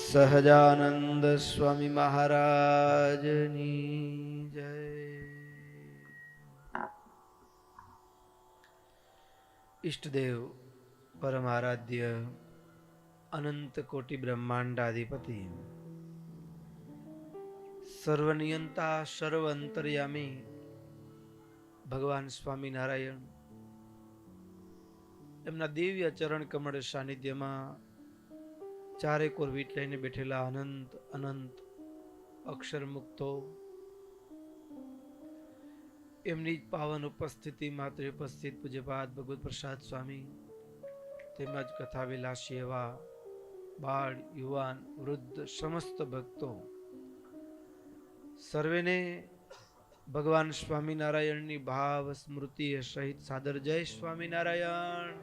સહજાનંદ સ્વામી મહારાજની જય. ઈષ્ટદેવ પરમારાધ્ય અનંત કોટિ બ્રહ્માંડાધિપતિ સર્વનિયંતા સર્વ અંતર્યામી ભગવાન સ્વામિનારાયણ એમના દિવ્ય ચરણ કમળ સાનિધ્યમાં ચારે કોર વીટ લઈને બેઠેલા અનંત અનંત અક્ષર મુક્તો, એમની જ પાવન ઉપસ્થિતિ માત્ર ઉપસ્થિત પૂજ્યપાદ ભગવત પ્રસાદ સ્વામી તેમજ કથા વિલાસી એવા બાળ, યુવાન, વૃદ્ધ સમસ્ત ભક્તો સર્વેને ભગવાન સ્વામિનારાયણની ભાવ સ્મૃતિ સહિત સાદર જય સ્વામિનારાયણ.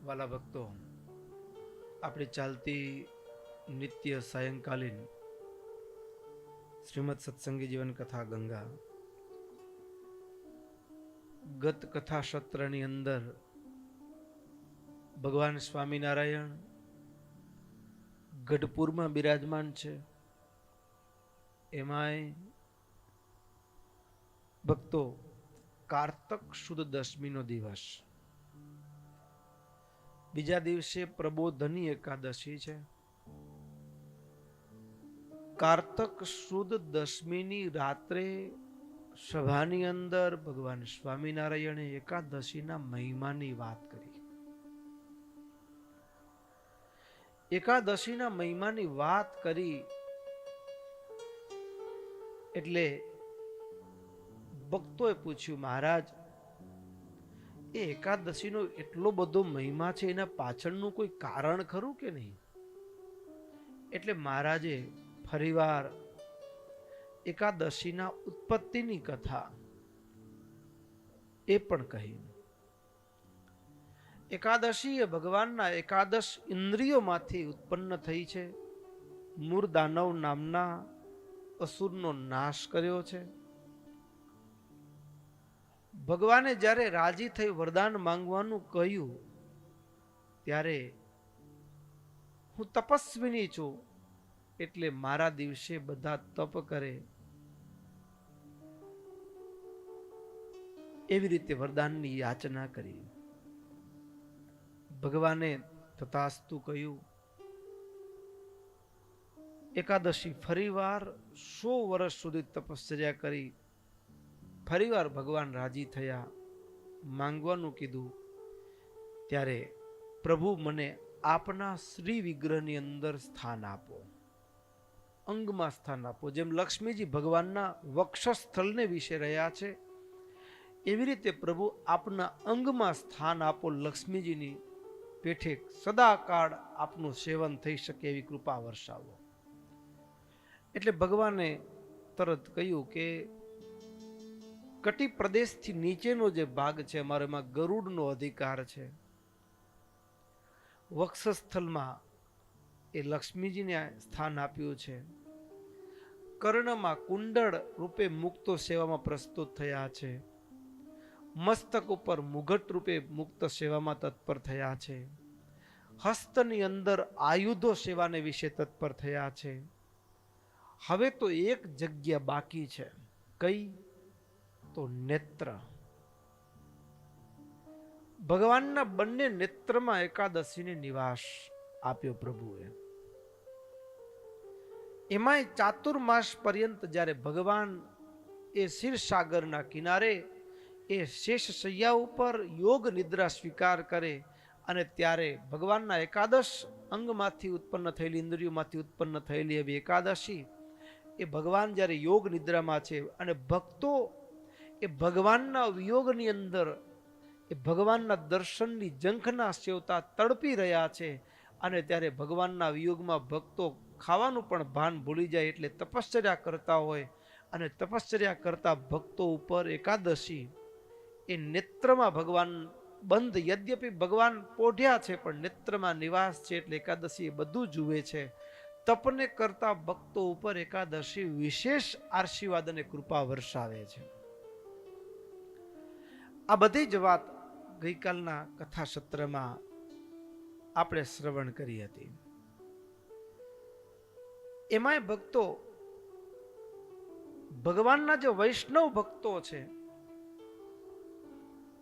વાલા ભક્તો, આપણી ચાલતી નિત્ય સાયંકાલીન શ્રીમદ સત્સંગી જીવન કથા ગંગા ગત કથા સત્રની અંદર ભગવાન સ્વામિનારાયણ ગઢપુરમાં બિરાજમાન છે. એમાંય ભક્તો કારતક સુદ દશમીનો દિવસ, બીજા દિવસે પ્રબોધની એકાદશી છે. કારતક સુદ દશમીની રાત્રે સભાની અંદર ભગવાન સ્વામિનારાયણે એકાદશીના મહિમાની વાત કરી. એકાદશીના મહિમાની વાત કરી એટલે ભક્તોએ પૂછ્યું, મહારાજ એ એકાદશીનો એટલો બધો મહિમા છે, એના પાછળનું કોઈ કારણ ખરું કે નહીં? એટલે મહારાજે ફરીવાર એકાદશીના ઉત્પત્તિની કથા એ પણ કહી. એકાદશી એ ભગવાનના એકાદશ ઇન્દ્રિયોમાંથી ઉત્પન્ન થઈ છે. મૂળ દાનવ નામના અસુરનો નાશ કર્યો છે. ભગવાને જ્યારે રાજી થઈ વરદાન માંગવાનું કહ્યું ત્યારે હું તપસ્વીની છું, એટલે મારા દિવસે બધા તપ કરે, એવી રીતે વરદાનની યાચના કરી. ભગવાને તથાસ્તુ કહ્યું. એકાદશી ફરીવાર 100 વર્ષ સુધી તપશ્ચર્યા કરી. ફરીવાર ભગવાન રાજી થયા, માંગવાનું કીધું. ત્યારે પ્રભુ મને આપના શ્રી વિગ્રહની અંદર સ્થાન આપો, અંગમાં સ્થાન આપો. જેમ લક્ષ્મીજી ભગવાનના વક્ષસ્થળને વિશે રહ્યા છે, એવી રીતે પ્રભુ આપના અંગમાં સ્થાન આપો. લક્ષ્મીજીની પેઠે સદાકાળ આપનું સેવન થઈ શકે એવી કૃપા વર્ષાવો. એટલે ભગવાને તરત કહ્યું કે કટી પ્રદેશથી નીચેનો જે ભાગ છે અમારો, એમાં ગરુડનો અધિકાર છે. વક્ષસ્થળમાં એ લક્ષ્મીજીને સ્થાન આપ્યું છે. કર્ણમાં કુંડળ રૂપે મુક્તો સેવામાં પ્રસ્તુત થયા છે. મસ્તક ઉપર મુગટ રૂપે મુક્ત સેવામાં તત્પર થયા છે. હસ્તની અંદર આયુધો સેવાને વિશે તત્પર થયા છે. હવે તો એક જગ્યા બાકી છે. કઈ? તો નેત્ર. ભગવાનના બંને નેત્રમાં એકાદશીને નિવાસ આપ્યો પ્રભુએ. એમાંય ચાતુર્માસ પર્યંત જ્યારે ભગવાન એ ક્ષીરસાગરના કિનારે એ શેષ શૈયા ઉપર યોગ નિદ્રા સ્વીકાર કરે, અને ત્યારે ભગવાનના એકાદશ અંગમાંથી ઉત્પન્ન થયેલી, ઇન્દ્રિયોમાંથી ઉત્પન્ન થયેલી એવી એકાદશી, એ ભગવાન જ્યારે યોગ નિદ્રામાં છે અને ભક્તો એ ભગવાનના વિયોગની અંદર એ ભગવાનના દર્શનની ઝંખના સેવતા તડપી રહ્યા છે. અને ત્યારે ભગવાનના વિયોગમાં ભક્તો ખાવાનું પણ ભાન ભૂલી જાય, એટલે તપશ્ચર્યા કરતા હોય. અને તપશ્ચર્યા કરતા ભક્તો ઉપર એકાદશી એ નેત્રમાં ભગવાન બંધ, યદ્યપિ ભગવાન પોઢ્યા છે પણ નેત્રમાં નિવાસ છે, એટલે એકાદશી એ બધું જુએ છે. તપને કરતા ભક્તો ઉપર એકાદશી વિશેષ આશીર્વાદ અને કૃપા વર્ષાવે છે. આ બધી જ વાત ગઈકાલના કથા સત્રમાં આપણે શ્રવણ કરી હતી. એમાંય ભક્તો, ભગવાનના જે વૈષ્ણવ ભક્તો છે,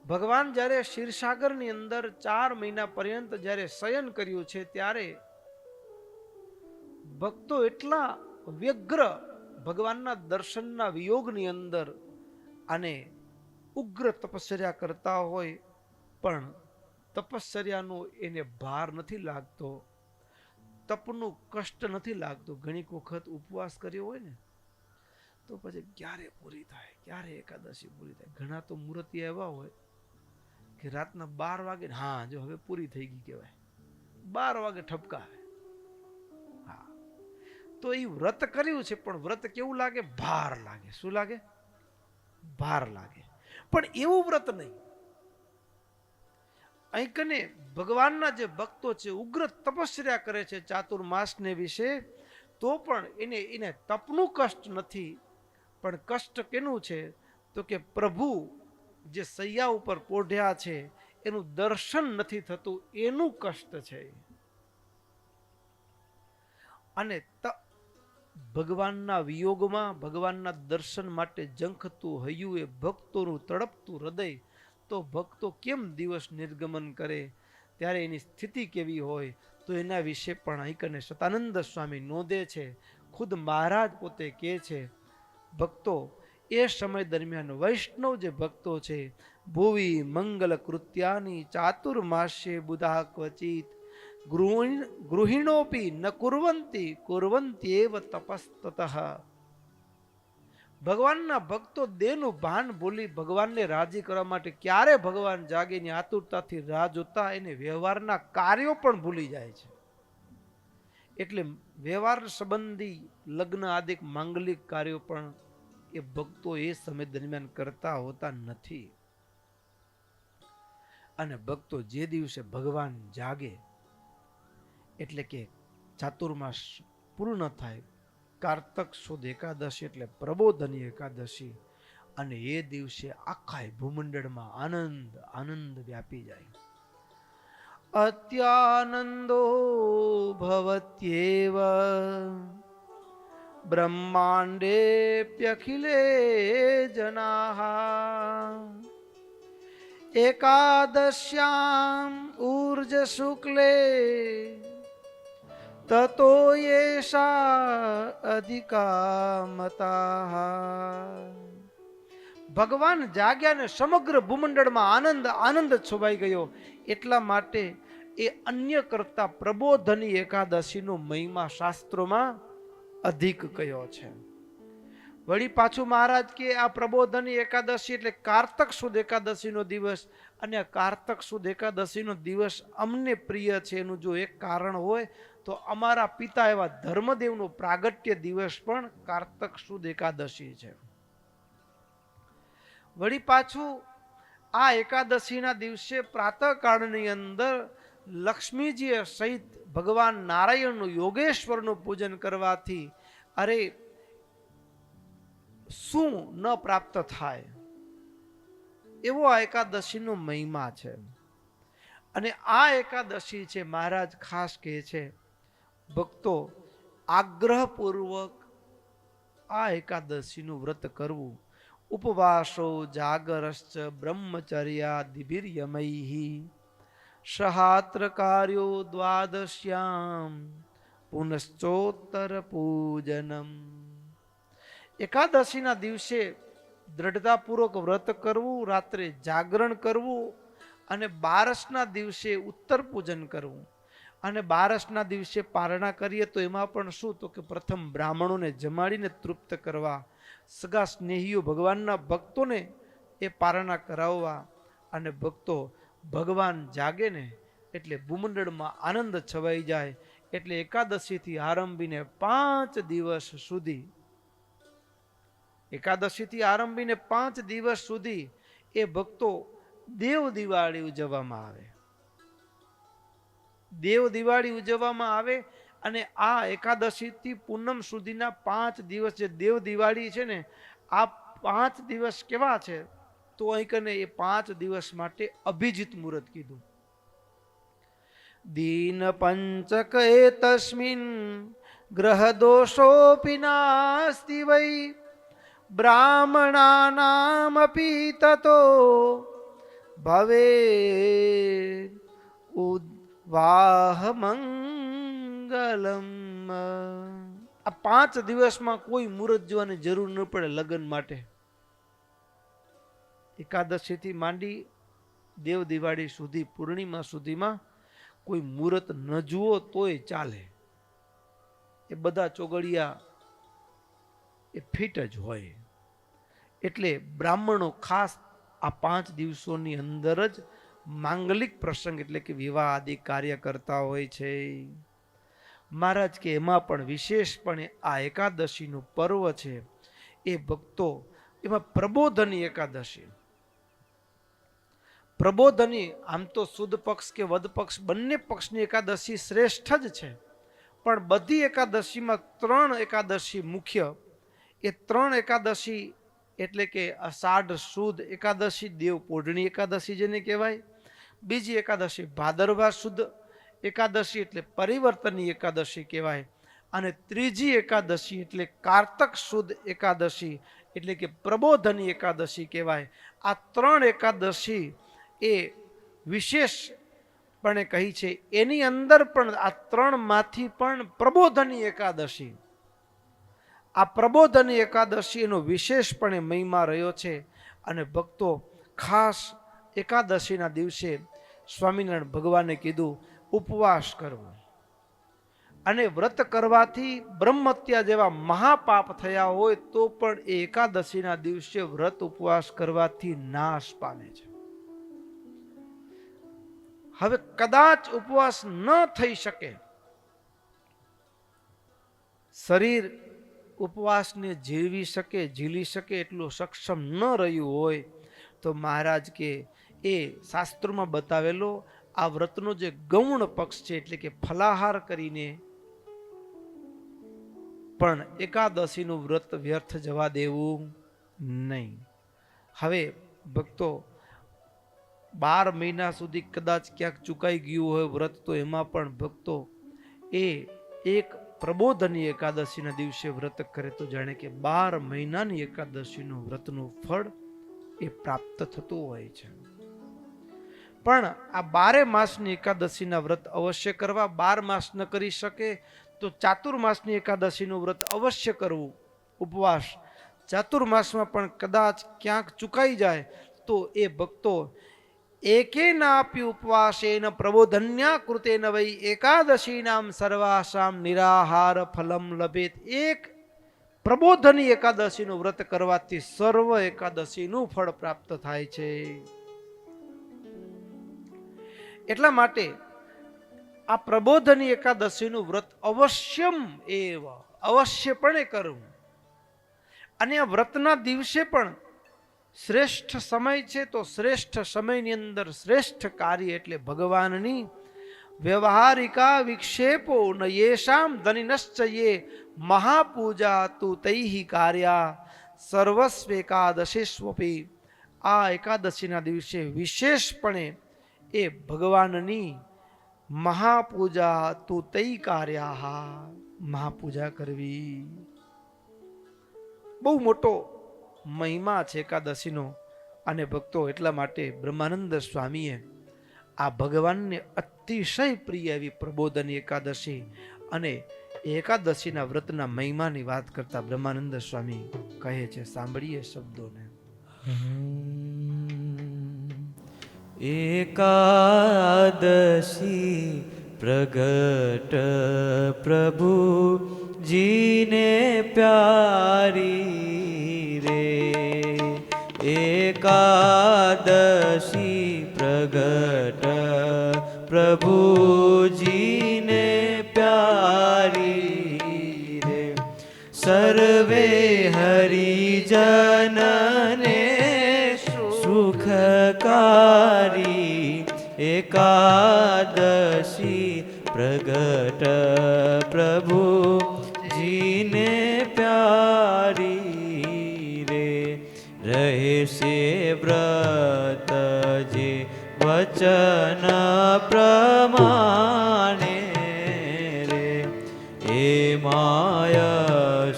ભગવાન જ્યારે ક્ષીરસાગરની અંદર 4 મહિના પર્યંત જ્યારે શયન કર્યું છે, ત્યારે ભક્તો એટલા વ્યગ્ર ભગવાનના દર્શનના વિયોગની અંદર અને ઉગ્ર તપશ્ચર્યા કરતા હોય, પણ તપશ્ચર્યાનો એને ભાર નથી લાગતો, તપનું કષ્ટ નથી લાગતું. ઘણીક વખત ઉપવાસ કર્યો હોય ને તો પછી ક્યારે પૂરી થાય, ક્યારે એકાદશી પૂરી થાય. ઘણા તો મૂર્તિ એવા હોય કે રાતના 12 વાગે હા જો હવે પૂરી થઈ ગઈ કહેવાય, 12 વાગે ઠપકાવે. હા, તો એ વ્રત કર્યું છે, પણ વ્રત કેવું લાગે? ભાર લાગે. શું લાગે? ભાર લાગે. પણ એવું વ્રત નહીં. અહીં કને ભગવાનના જે ભક્તો છે, ઉગ્ર તપશ્ચર્યા કરે છે ચાતુર્માસને વિશે, તો પણ એને તપનું કષ્ટ નથી, પણ કષ્ટ કેનું છે? તો કે પ્રભુ જે સૈયા ઉપર પોઢ્યા છે એનું દર્શન નથી થતું, એનું કષ્ટ છે. અને ભગવાનના વિયોગમાં ભગવાનના દર્શન માટે ઝંખતું હૈયું, એ ભક્તોનું તડપતું હૃદય, તો ભક્તો કેમ દિવસ નિર્ગમન કરે, ત્યારે એની સ્થિતિ કેવી હોય? તો એના વિશે પણ અહીં સતાનંદ સ્વામી નોંધે છે. ખુદ મહારાજ પોતે કહે છે, ભક્તો એ સમય દરમિયાન વૈષ્ણવ જે ભક્તો છે, ભુવિ મંગલ કૃત્યાની ચાતુર્માસ્યે બુધા ક્વચિત ગૃહિણોપી ન કુર્વંતી કુર્વંત્યેવ તપસ્તતઃ. ભગવાનના ભક્તો દેહનું ભાન ભૂલી ભગવાનને રાજી કરવા માટે ક્યારે ભગવાન જાગે ની આતુરતાથી રાહ જોતા, એને વ્યવહારના કાર્યો પણ ભૂલી જાય છે. એટલે વ્યવહાર સંબંધી લગ્ન આદિક માંગલિક કાર્યો પણ એ ભક્તો એ સમય દરમિયાન કરતા હોતા નથી. અને ભક્તો જે દિવસે ભગવાન જાગે, એટલે કે ચાતુર્માસ પૂર્ણ થાય, કારતક સુદ એકાદશી એટલે પ્રબોધની એકાદશી, અને એ દિવસે આખા ભૂમંડળમાં આનંદ આનંદ વ્યાપી જાય. અત્યાનંદો ભવત્યેવ બ્રહ્માંડેપ્યખિલે જનાઃ એકાદશ્યામ ઊર્જ શુક્લે તતો યેષા અધિકા મતાઃ. ભગવાન જાગ્યા ને સમગ્ર ભૂમંડળમાં આનંદ આનંદ છવાઈ ગયો. એટલા માટે એ અન્ય કરતા પ્રબોધની એકાદશીનો મહિમા શાસ્ત્રોમાં અધિક કયો છે. વળી પાછું મહારાજ કે આ પ્રબોધની એકાદશી એટલે કારતક સુદ એકાદશીનો દિવસ, અને કારતક સુદ એકાદશીનો દિવસ અમને પ્રિય છે. એનું જો એક કારણ હોય તો અમારા પિતા એવા ધર્મદેવનો પ્રાગટ્ય દિવસ પણ કારતક સુદ એકાદશી છે. વળી પાછું આ એકાદશીના દિવસે પ્રાતઃકાળની અંદર લક્ષ્મીજી સહિત ભગવાન નારાયણનું યોગેશ્વરનું પૂજન કરવાથી અરે શું ન પ્રાપ્ત થાય, એવો આ એકાદશીનો મહિમા છે. અને આ એકાદશી છે, મહારાજ ખાસ કહે છે, ભક્તો આગ્રહપૂર્વક આ એકાદશીનું વ્રત કરવું. ઉપવાસો જાગરશ્ચ બ્રહ્મચર્યાદિભિર્યમૈઃ સહાત્ર કાર્યો દ્વાદશ્યામ પુનશ્ચોત્તર પૂજનમ. એકાદશીના દિવસે દ્રઢતાપૂર્વક વ્રત કરવું, રાત્રે જાગરણ કરવું, અને બારસના દિવસે ઉત્તર પૂજન કરવું. અને બારસના દિવસે પારણા કરીએ તો એમાં પણ શું, તો કે પ્રથમ બ્રાહ્મણોને જમાડીને તૃપ્ત કરવા, સગા સ્નેહીઓ ભગવાનના ભક્તોને એ પારણા કરાવવા. અને ભક્તો ભગવાન જાગે ને એટલે ભૂમંડળમાં આનંદ છવાઈ જાય. એટલે એકાદશીથી આરંભીને 5 દિવસ સુધી, એકાદશીથી આરંભીને 5 દિવસ સુધી એ ભક્તો દેવ દિવાળી ઉજવવામાં આવે. દેવ દિવાળી ઉજવવામાં આવે. અને આ એકાદશીથી પૂનમ સુધીના 5 દિવસ જે દેવ દિવાળી છે ને, આ 5 દિવસ કેવા છે? તો અહીં કને એ 5 દિવસ માટે અભિજીત મુહૂર્ત કીધું. દીન પંચક એતસ્મિન ગ્રહ દોષોપી નાસ્તિ વૈ બ્રાહ્મણાનામપી તતો ભવે ઉદ્વાહ મંગલમ. આ 5 દિવસમાં કોઈ મુહૂર્ત જોવાની જરૂર ન પડે લગ્ન માટે. એકાદશીથી માંડી દેવ દિવાળી સુધી, પૂર્ણિમા સુધીમાં કોઈ મુહૂર્ત ન જુઓ તોય ચાલે. એ બધા ચોગડિયા એ ફિટ જ હોય. એટલે બ્રાહ્મણો ખાસ આ 5 દિવસોની અંદર જ માંગલિક પ્રસંગ એટલે કે વિવાહ આદિ કાર્ય કરતા હોય છે. મહારાજ કે એમાં પણ વિશેષપણે આ એકાદશીનું પર્વ છે એ ભક્તો, એમાં પ્રબોધની એકાદશી. પ્રબોધની આમ તો સુદ પક્ષ કે વદ પક્ષ બંને પક્ષની એકાદશી શ્રેષ્ઠ જ છે, પણ બધી એકાદશીમાં 3 એકાદશી મુખ્ય. એ 3 એકાદશી એટલે કે અષાઢ સુદ એકાદશી, દેવ પોઢણી એકાદશી જેને કહેવાય. બીજી એકાદશી ભાદરવા સુદ એકાદશી એટલે પરિવર્તનની એકાદશી કહેવાય. અને ત્રીજી એકાદશી એટલે કારતક સુદ એકાદશી એટલે કે પ્રબોધની એકાદશી કહેવાય. આ 3 એકાદશી એ વિશેષપણે કહી છે. એની અંદર પણ આ 3 માંથી પણ પ્રબોધની એકાદશી, આ પ્રબોધની એકાદશી એનો વિશેષપણે મહિમા રહ્યો છે. અને ભક્તો ખાસ એકાદશીના દિવસે સ્વામિનારાયણ ભગવાને કીધું ઉપવાસ કરવો. અને વ્રત કરવાથી બ્રહ્મહત્યા જેવા મહાપાપ થયા હોય તો પણ એ એકાદશીના દિવસે વ્રત ઉપવાસ કરવાથી નાશ પામે છે. હવે કદાચ ઉપવાસ ન થઈ શકે, શરીર ઉપવાસને જીવી શકે, ઝીલી શકે એટલું સક્ષમ ન રહ્યું હોય તો મહારાજ કે એ શાસ્ત્રોમાં બતાવેલો આ વ્રતનો જે ગૌણ પક્ષ છે એટલે કે ફલાહાર કરીને પણ એકાદશીનું વ્રત વ્યર્થ જવા દેવું નહીં. હવે ભક્તો 12 મહિના સુધી કદાચ ક્યાંક ચૂકાઈ ગયું હોય વ્રત, તો એમાં પણ ભક્તો એ એક પ્રબોધની એકાદશીના દિવસે વ્રત કરે તો જાણે કે 12 મહિનાની એકાદશીનું વ્રતનું ફળ એ પ્રાપ્ત થતું હોય છે. પણ આ 12 માસની એકાદશીના વ્રત અવશ્ય કરવા. 12 માસ ન કરી શકે તો ચાતુર્માસની એકાદશીનું વ્રત અવશ્ય કરવું. ઉપવાસ ચાતુર્માસમાં પણ કદાચ ક્યાંક ચૂકાઈ જાય તો એ ભક્તો એકેનાપી ઉપવાસેન પ્રબોધન્યા કૃતેન વૈ એકાદશીનામ સર્વાસામ નિરાહાર ફલમ લભેત. એક પ્રબોધની એકાદશીનું વ્રત કરવાથી સર્વ એકાદશીનું ફળ પ્રાપ્ત થાય છે. એટલા માટે આ પ્રબોધની એકાદશીનું વ્રત અવશ્યપણે કરવું. અને આ વ્રતના દિવસે પણ શ્રેષ્ઠ સમય છે, તો શ્રેષ્ઠ સમયની અંદર શ્રેષ્ઠ કાર્ય એટલે ભગવાનની વ્યવહારિકા વિક્ષેપો ન યેષામ ધનિનશ્ચ યે મહાપૂજા તુ તૈહિ કાર્યા સર્વસ્વેકાદશેષ્વપી. આ એકાદશીના દિવસે વિશેષપણે એ ભગવાનની મહાપૂજા તુ તૈ કાર્યા, મહાપૂજા કરવી. બહુ મોટો મહિમા છે એકાદશીનો. અને ભક્તો એટલા માટે બ્રહ્માનંદ સ્વામીએ આ ભગવાનને અતિશય પ્રિય એવી પ્રબોધની એકાદશી અને એકાદશીના વ્રતના મહિમાની વાત કરતા બ્રહ્માનંદ સ્વામી કહે છે, સાંભળીએ શબ્દોને. એકાદશી પ્રગટ પ્રભુ જીને પ્યારી રે. એકાદશી પ્રગટ પ્રભુજીને પ્યારી રે. સર્વે હરિજનને સુખકારી. એકાદશી પ્રગટ પ્રભુજીને પ્યારી રે. રહે સે વચન પ્રમાણે રે એ માય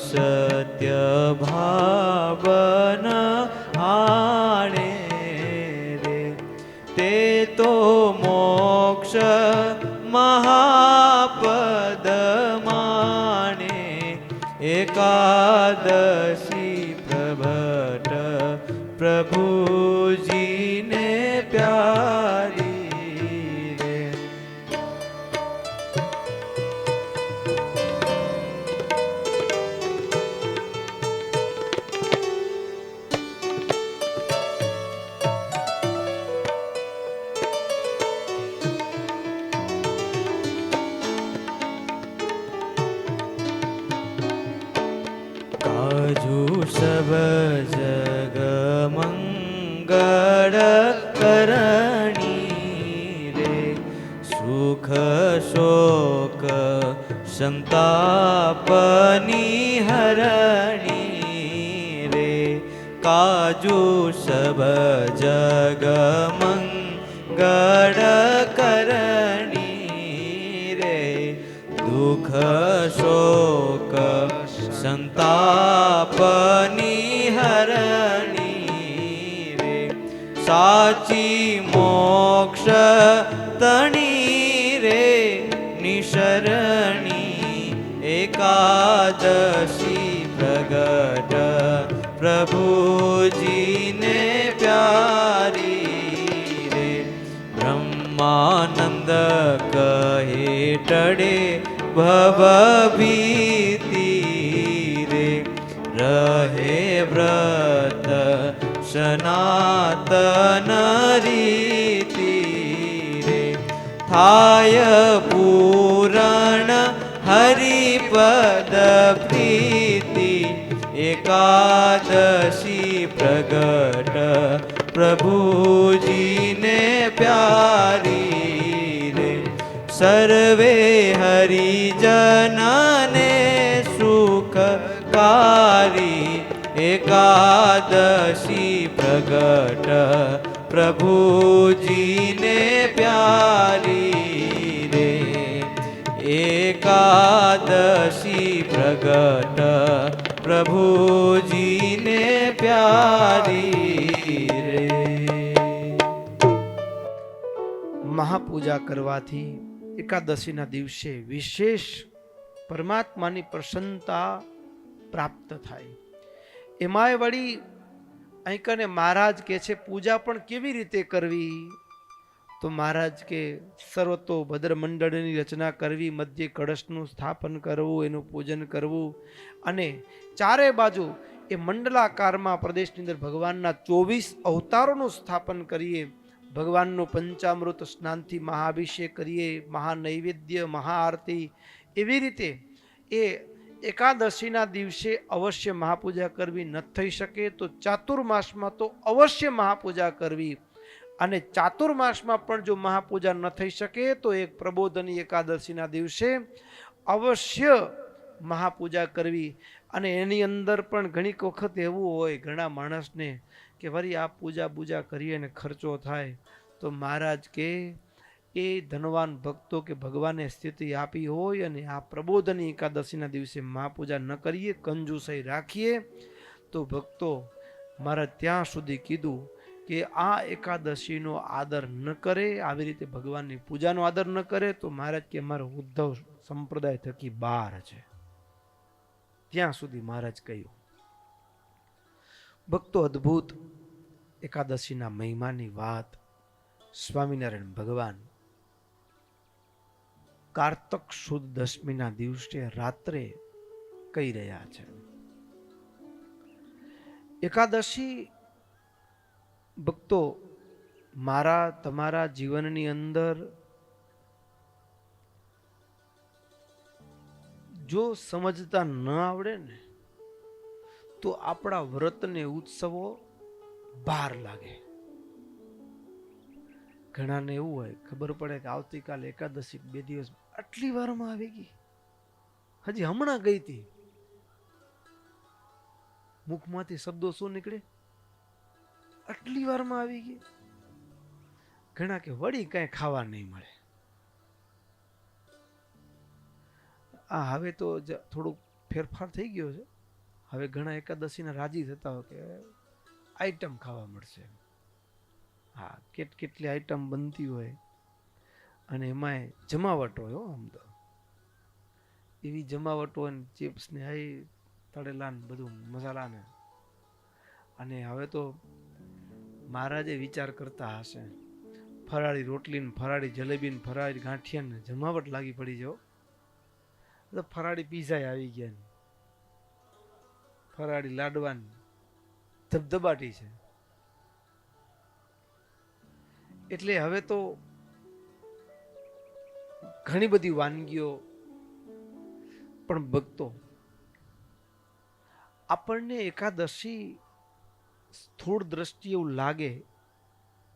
સત્ય ભાવન આણે રે તે તો મોક્ષ મહાપદ માણે એકાદશી પ્રભટ પ્રભુજીને પ્યારી રે કાજુ સબ જગ મંગળ કરણી રે સુખ શોક સંતાપની હરણી રે કાજુ સબ જગ મંગળ કરણી રે દુઃખ શોક સંતાપની હરણી રે સાચી મોક્ષ તણી રે નિશરણી એકાદશી પ્રગટ પ્રભુજીને પ્યારી રે બ્રહ્માનંદ કહે ટળે ભવભીતિ રહે વ્રત સનાતન રીતિ રે થાય પૂરણ હરિપદ પ્રીતિ એકાદશી પ્રગટ પ્રભુજીને પ્યારી રે સર્વે હરિજનને સુખકારી એકાદશી પ્રગટ પ્રભુજીને પ્યારી રે એકાદશી પ્રગટ પ્રભુજીને પ્યારી રે મહાપૂજા કરવાથી એકાદશીના દિવસે વિશેષ પરમાત્માની પ્રસન્નતા પ્રાપ્ત થાય. એમાંય વળી અહીં કને મહારાજ કે છે પૂજા પણ કેવી રીતે કરવી, તો મહારાજ કે સર્વતો ભદ્ર મંડળની રચના કરવી, મધ્ય કળશનું સ્થાપન કરવું, એનું પૂજન કરવું અને ચારે બાજુ એ મંડલાકારમાં પ્રદેશની અંદર ભગવાનના 24 અવતારોનું સ્થાપન કરીએ, ભગવાનનું પંચામૃત સ્નાનથી મહાઅભિષેક કરીએ, મહાનૈવેદ્ય, મહાઆરતી, એવી રીતે એ એકાદશીના દિવસે અવશ્ય મહાપૂજા કરવી. ન થઈ શકે તો ચાતુર્માસમાં તો અવશ્ય મહાપૂજા કરવી. અને ચાતુર્માસમાં પણ જો મહાપૂજા ન થઈ શકે તો એક પ્રબોધની એકાદશીના દિવસે અવશ્ય મહાપૂજા કરવી. અને એની અંદર પણ ઘણીક વખત એવું હોય ઘણા માણસને કે વળી આ પૂજા કરીએ અને ખર્ચો થાય, તો મહારાજ કે એ ધનવાન ભક્તો કે ભગવાને સ્થિતિ આપી હોય અને આ પ્રબોધની એકાદશીના દિવસે મહાપૂજા ન કરીએ, કંજુસાઈ રાખીએ, તો ભક્તો મારા ત્યાં સુધી કીધું કે આ એકાદશીનો આદર ન કરે, આવી રીતે ભગવાનની પૂજાનો આદર ન કરે, તો મહારાજ કે અમારો ઉદ્ધવ સંપ્રદાય થકી બહાર છે. ત્યાં સુધી મહારાજ કહ્યું. ભક્તો અદ્ભુત એકાદશીના મહિમાની વાત સ્વામિનારાયણ ભગવાન કારતક સુદ દશમીના દિવસે રાત્રે કહી રહ્યા છે. એકાદશી ભક્તો મારા તમારા જીવનની અંદર જો સમજતા ન આવડે ને તો આપણા વ્રતને ઉત્સવો બહાર લાગે. ઘણાને એવું હોય, ખબર પડે કે આવતીકાલે એકાદશી 2 દિવસ આટલી વારમાં આવી ગઈ, હજી હમણાં ગઈ હતી, મુખમાંથી શબ્દો શું નીકળે, આટલી વારમાં આવી ગઈ. ઘણા કે વળી કાંઈ ખાવા નહીં મળે. આ હવે તો થોડુંક ફેરફાર થઈ ગયો છે. હવે ઘણા એકાદશીના રાજી થતા હોય કે આઈટમ ખાવા મળશે. હા, કેટલી આઈટમ બનતી હોય અને એમાંય જમાવટ હોય. આમ તો એવી જમાવટ હોય ને, ચિપ્સ ને આ તળેલા ને બધું મસાલા ને. અને હવે તો મહારાજે વિચાર કરતા હશે, ફરાળી રોટલી ને ફરાળી જલેબી ને ફરાળી ગાંઠિયા ને જમાવટ લાગી પડી જાઓ. તો ફરાળી પીઝા આવી ગયા ને ફરાળી લાડવા ને ધબધબાટી છે. એટલે હવે તો ઘણી બધી વાનગીઓ. પણ ભક્તો, આપણને એકાદશી સ્થૂળ દ્રષ્ટિએ એવું લાગે,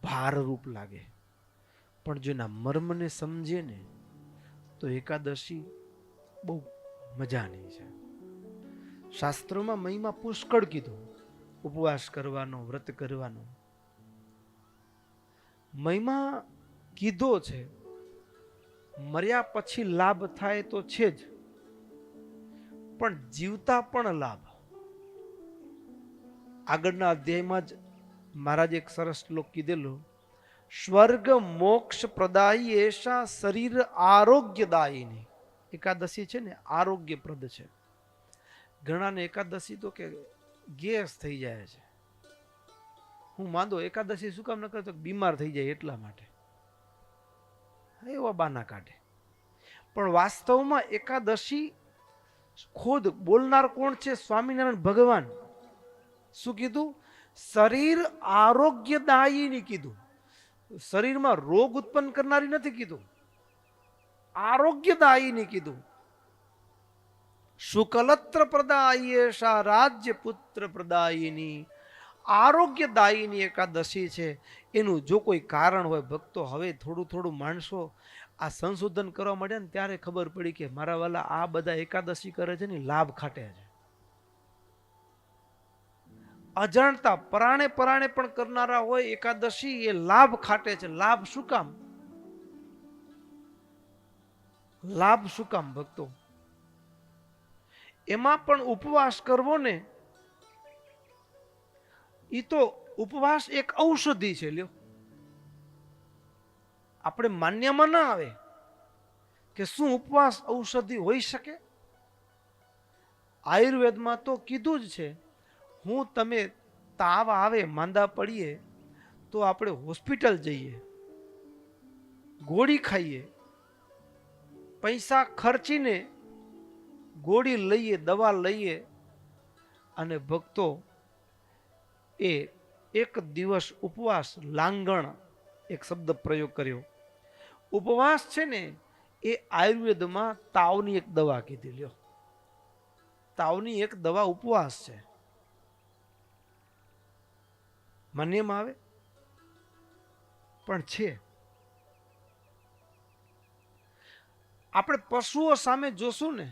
ભારરૂપ લાગે, પણ જો એના મર્મને સમજે ને તો એકાદશી બહુ મજાની છે. શાસ્ત્રોમાં મહિમા પુષ્કળ કીધું, ઉપવાસ કરવાનો, વ્રત કરવાનો મહિમા કીધો છે. મર્યા પછી લાભ થાય તો છે જ, પણ જીવતા પણ લાભ. આગળના અધ્યાયમાં જ મહારાજે એક સરસ શ્લોક કીધેલો, સ્વર્ગ મોક્ષ પ્રદાયી એશા શરીર આરોગ્યદાયીની. એકાદશી છે ને આરોગ્યપ્રદ છે. ઘણાને એકાદશી તો કે ગેસ થઈ જાય છે. હું માંદો એકાદશી શું કામ ન કરતો, બીમાર થઈ જાય એટલા માટે એવા બાના કાઢે. પણ વાસ્તવમાં એકાદશી ખુદ બોલનાર કોણ છે? સ્વામિનારાયણ ભગવાન. શું કીધું? શરીર આરોગ્યદાયીની કીધું. શરીરમાં રોગ ઉત્પન્ન કરનારી નથી કીધું, આરોગ્યદાયીની કીધું. શુકલત્ર પ્રદાયી રાજ્ય પુત્ર પ્રદાયીની. આરોગ્યદાયીની એકાદશી છે. એનું જો કોઈ કારણ હોય ભક્તો, હવે થોડું થોડું માણસો આ સંશોધન કરવા માંડ્યા ને ત્યારે ખબર પડી કે મારા વાલા આ બધા એકાદશી કરે છે ને લાભ ખાટે છે. અજાણતા પરાણે પરાણે પણ કરનારા હોય એકાદશી, એ લાભ ખાટે છે. લાભ શું કામ? લાભ શું કામ ભક્તો? એમાં પણ ઉપવાસ કરવો ને, એ તો ઉપવાસ એક ઔષધિ છે. લ્યો, આપણે માન્યમાં ના આવે કે શું ઉપવાસ ઔષધિ હોઈ શકે? આયુર્વેદમાં તો કીધું જ છે, હું તમે તાવ આવે, માંદા પડીએ તો આપણે હોસ્પિટલ જઈએ, ગોળી ખાઈએ, પૈસા ખર્ચીને ગોળી લઈએ, દવા લઈએ, અને ભક્તો એ એક દિવસ ઉપવાસ, લાંગણ એક શબ્દ પ્રયોગ કર્યો. ઉપવાસ છે ને એ આયુર્વેદમાં તાવની એક દવા કીધી. લ્યો, તાવની એક દવા ઉપવાસ છે. માન્યમાં આવે પણ છે. આપણે પશુઓ સામે જોશું ને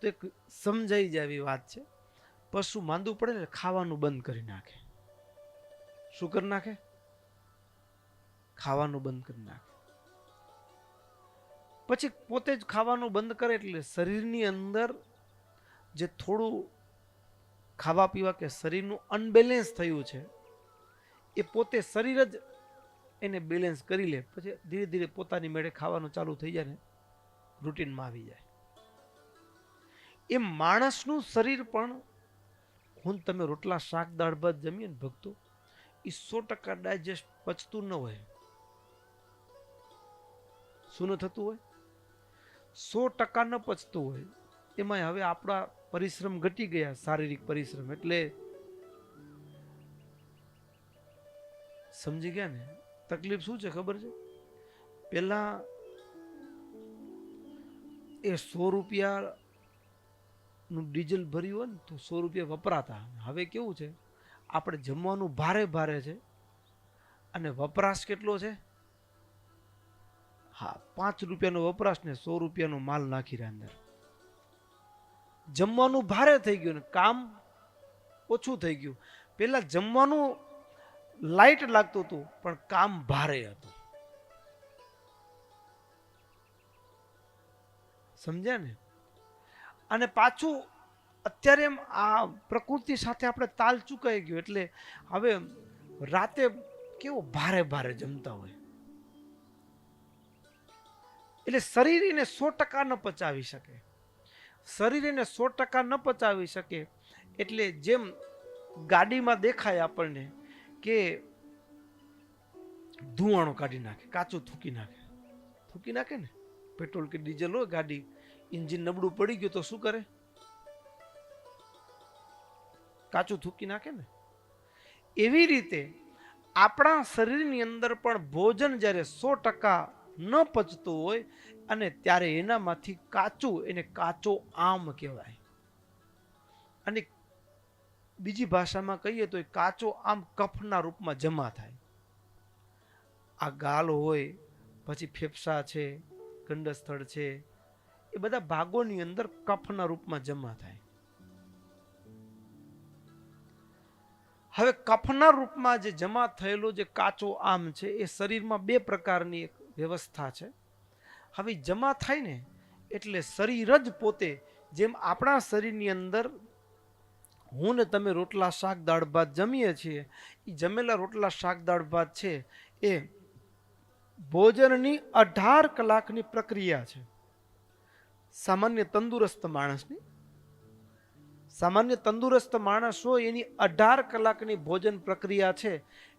તો એક સમજાઈ જાય એવી વાત છે. પશુ માંદું પડે ને ખાવાનું બંધ કરી નાખે. શું કરી નાખે? ખાવાનું બંધ કરી નાખે. પછી પોતે જ ખાવાનું બંધ કરે એટલે શરીરની અંદર જે થોડું ખાવા પીવા કે શરીરનું અનબેલેન્સ થયું છે એ પોતે શરીર જ એને બેલેન્સ કરી લે. પછી ધીરે ધીરે પોતાની મેળે ખાવાનું ચાલુ થઈ જાય ને રૂટીનમાં આવી જાય. એ માણસનું શરીર પણ, હું તમે રોટલા શાક દાળ ભાત જમીએ ને ભક્તો, એ 100% ડાયજેસ્ટ પચતું ન હોય. શું ન થતું હોય? 100% ન પચતું હોય. એમાં હવે આપણા પરિશ્રમ ઘટી ગયા, શારીરિક પરિશ્રમ. એટલે સમજી ગયા ને તકલીફ શું છે ખબર છે? પેલા એ 100 રૂપિયા નું ડીઝલ ભર્યું હોય ને તો 100 રૂપિયા વપરાતા. હવે કેવું છે? આપણે જમવાનું ભારે ભારે છે અને વપરાશ કેટલો છે? હા, 5 રૂપિયાનો વપરાશ ને 100 રૂપિયાનો માલ નાખી રહ્યા અંદર. જમવાનું ભારે થઈ ગયું ને કામ ઓછું થઈ ગયું. પેલા જમવાનું લાઈટ લાગતું હતું પણ કામ ભારે હતું. સમજ્યા ને? અને પાછું અત્યારે એમ આ પ્રકૃતિ સાથે આપણે તાલ ચૂકાઈ ગયો એટલે હવે રાતે કેવો ભારે ભારે જમતા હોય એટલે શરીર એને 100% ન પચાવી શકે. શરીર એને 100% ન પચાવી શકે એટલે જેમ ગાડીમાં દેખાય આપણને કે ધુવાણો કાઢી નાખે, કાચું થૂકી નાખે ને. પેટ્રોલ કે ડીઝલ હોય, ગાડી એન્જિન નબળું પડી ગયું તો શું કરે? કાચું થૂકી નાખે ને. એવી રીતે આપણા શરીરની અંદર પણ ભોજન જ્યારે 100% ન પચતું હોય અને ત્યારે એનામાંથી કાચું, એને કાચો આમ કહેવાય. અને બીજી ભાષામાં કહીએ તો એ કાચો આમ કફના રૂપમાં જમા થાય. આ ગાલ હોય, પછી ફેફસા છે, ગંડસ્થળ છે, એ બધા ભાગોની અંદર કફના રૂપમાં જમા થાય. હવે કફના રૂપમાં જે જમા થયેલો જે કાચો આમ છે એ શરીરમાં 2 પ્રકારની એક વ્યવસ્થા છે. હવે જમા થાય ને એટલે શરીર જ પોતે, જેમ આપણા શરીરની અંદર હું ને તમે રોટલા શાક દાળ ભાત જમીએ છીએ, એ જમેલા રોટલા શાક દાળ ભાત છે એ ભોજનની 18 કલાકની પ્રક્રિયા છે. સામાન્ય તંદુરસ્ત માણસ હોય એની 18 કલાકની ભોજન પ્રક્રિયા છે.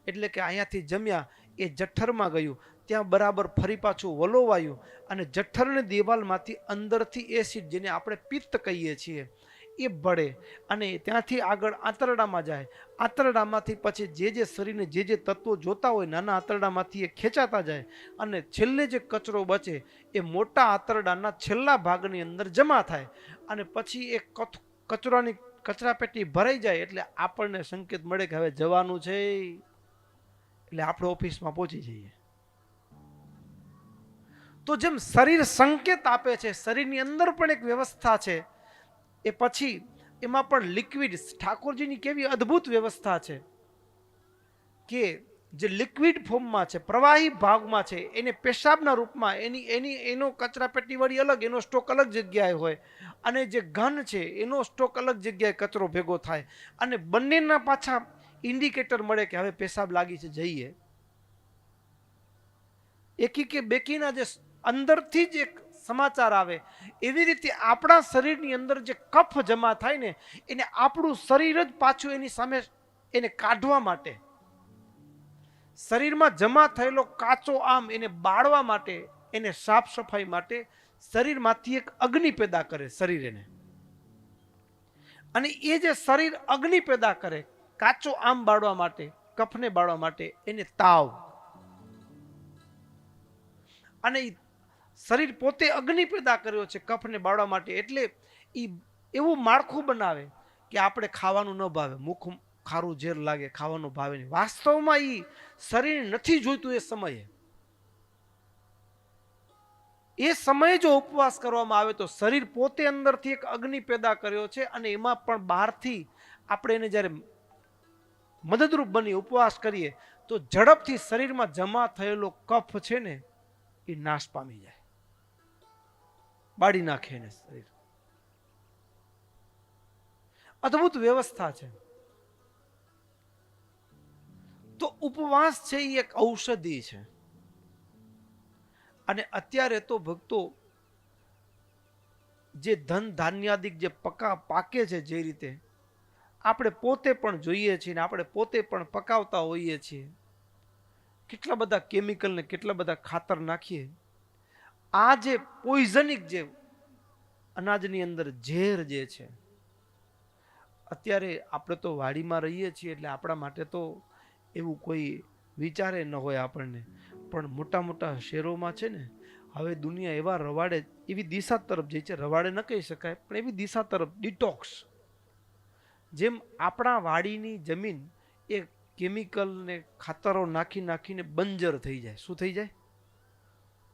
એટલે કે અહીંયાથી જમ્યા એ જઠરમાં ગયું, ત્યાં બરાબર ફરી પાછું વલોવાયું અને જઠરની દિવાલમાંથી અંદરથી એસિડ, જેને આપણે પિત્ત કહીએ છીએ, એ ભળે અને ત્યાંથી આગળ આંતરડામાં જાય. આંતરડામાંથી પછી જે શરીરને જે તત્વો જોતા હોય નાના આંતરડામાંથી એ ખેંચાતા જાય અને છેલ્લે જે કચરો બચે એ મોટા આંતરડાના છેલ્લા ભાગની અંદર જમા થાય અને પછી એ કચરાની કચરાપેટી ભરાઈ જાય એટલે આપણને સંકેત મળે કે હવે જવાનું છે, એટલે આપણે ઓફિસમાં પહોંચી જઈએ. તો જેમ શરીર સંકેત આપે છે, શરીરની અંદર પણ એક વ્યવસ્થા છે. એ પછી એમાં પણ લિક્વિડ, ઠાકોરજીની કેવી અદ્ભુત વ્યવસ્થા છે કે જે લિક્વિડ ફોર્મમાં છે, પ્રવાહી ભાગમાં છે, એને પેશાબના રૂપમાં એનો કચરાપેટી વળી અલગ, એનો સ્ટોક અલગ જગ્યાએ હોય અને જે ઘન છે એનો સ્ટોક અલગ જગ્યાએ કચરો ભેગો થાય અને બંનેના પાછા ઇન્ડિકેટર મળે કે હવે પેશાબ લાગી છે, જઈએ. એકી કે બેકીના જે અંદરથી જ એક સમાચાર આવે, એવી રીતે આપણા શરીરની અંદર જે કફ જમા થાય ને એને આપણું શરીર જ પાછું એની સામે એને કાઢવા માટે, શરીરમાં જમા થયેલો કાચો આમ એને બાળવા માટે, એને સાફ સફાઈ માટે શરીરમાંથી એક અગ્નિ પેદા કરે શરીર એને. અને એ જે શરીર અગ્નિ પેદા કરે કાચો આમ બાળવા માટે, કફને બાળવા માટે, એને તાવ. અને શરીર પોતે અગ્નિ પેદા કર્યો છે કફને બાળવા માટે, એટલે એ એવું માળખું બનાવે કે આપણે ખાવાનું ન ભાવે, મુખ ખારું ઝેર લાગે, ખાવાનું ભાવે નહીં. વાસ્તવમાં એ શરીર નથી જોઈતું. એ સમયે જો ઉપવાસ કરવામાં આવે તો શરીર પોતે અંદરથી એક અગ્નિ પેદા કર્યો છે અને એમાં પણ બહારથી આપણે એને જ્યારે મદદરૂપ બની ઉપવાસ કરીએ તો ઝડપથી શરીરમાં જમા થયેલો કફ છે ને એ નાશ પામી જાય, બાળી નાખે એને શરીર. અદ્ભુત વ્યવસ્થા છે. તો ઉપવાસ છે એ એક ઔષધિ છે. અને અત્યારે તો ભક્તો જે ધન ધાન્યાદિક જે પાકે છે, જે રીતે આપણે પોતે પણ જોઈએ છીએ ને આપણે પોતે પણ પકાવતા હોઈએ છીએ, કેટલા બધા કેમિકલ ને કેટલા બધા ખાતર નાખીએ. આ જે પોઈઝનિક જે અનાજની અંદર ઝેર જે છે, અત્યારે આપણે તો વાડીમાં રહીએ છીએ એટલે આપણા માટે તો એવું કોઈ વિચારે ન હોય આપણને, પણ મોટા મોટા શહેરોમાં છે ને હવે દુનિયા એવા રવાડે, એવી દિશા તરફ જાય છે, રવાડે ન કહી શકાય પણ એવી દિશા તરફ, ડિટોક્સ. જેમ આપણા વાડીની જમીન એ કેમિકલ ને ખાતરો નાખીને બંજર થઈ જાય. શું થઈ જાય?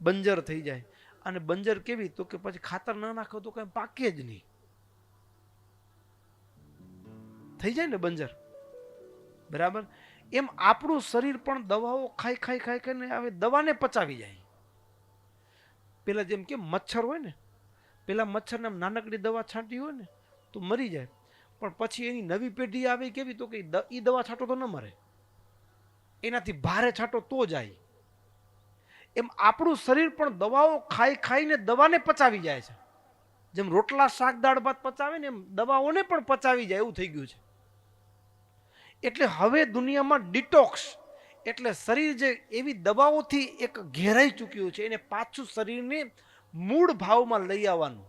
બંજર થઈ જાય. અને બંજર કેવી? તો કે પછી ખાતર ના નાખો તો કઈ પાકે જ નહીં, થઈ જાય ને બંજર. બરાબર. એમ આપણું શરીર પણ દવાઓ ખાઈને હવે દવાને પચાવી જાય. પેલા જેમ કે મચ્છર હોય ને, પેલા મચ્છરને આમ નાનકડી દવા છાંટી હોય ને તો મરી જાય, પણ પછી એની નવી પેઢી આવે કેવી, તો કે એ દવા છાંટો તો ન મરે, એનાથી ભારે છાંટો તો જાય. એમ આપણું શરીર પણ દવાઓ ખાઈ ખાઈને દવાને પચાવી જાય છે. જેમ રોટલા શાક દાળ ભાત પચાવે ને એમ દવાઓને પણ પચાવી જાય એવું થઈ ગયું છે. એટલે હવે દુનિયામાં ડિટોક્સ એટલે શરીર જે એવી દવાઓથી એક ઘેરાઈ ચૂક્યું છે, એને પાછું શરીરને મૂળ ભાવમાં લઈ આવવાનું,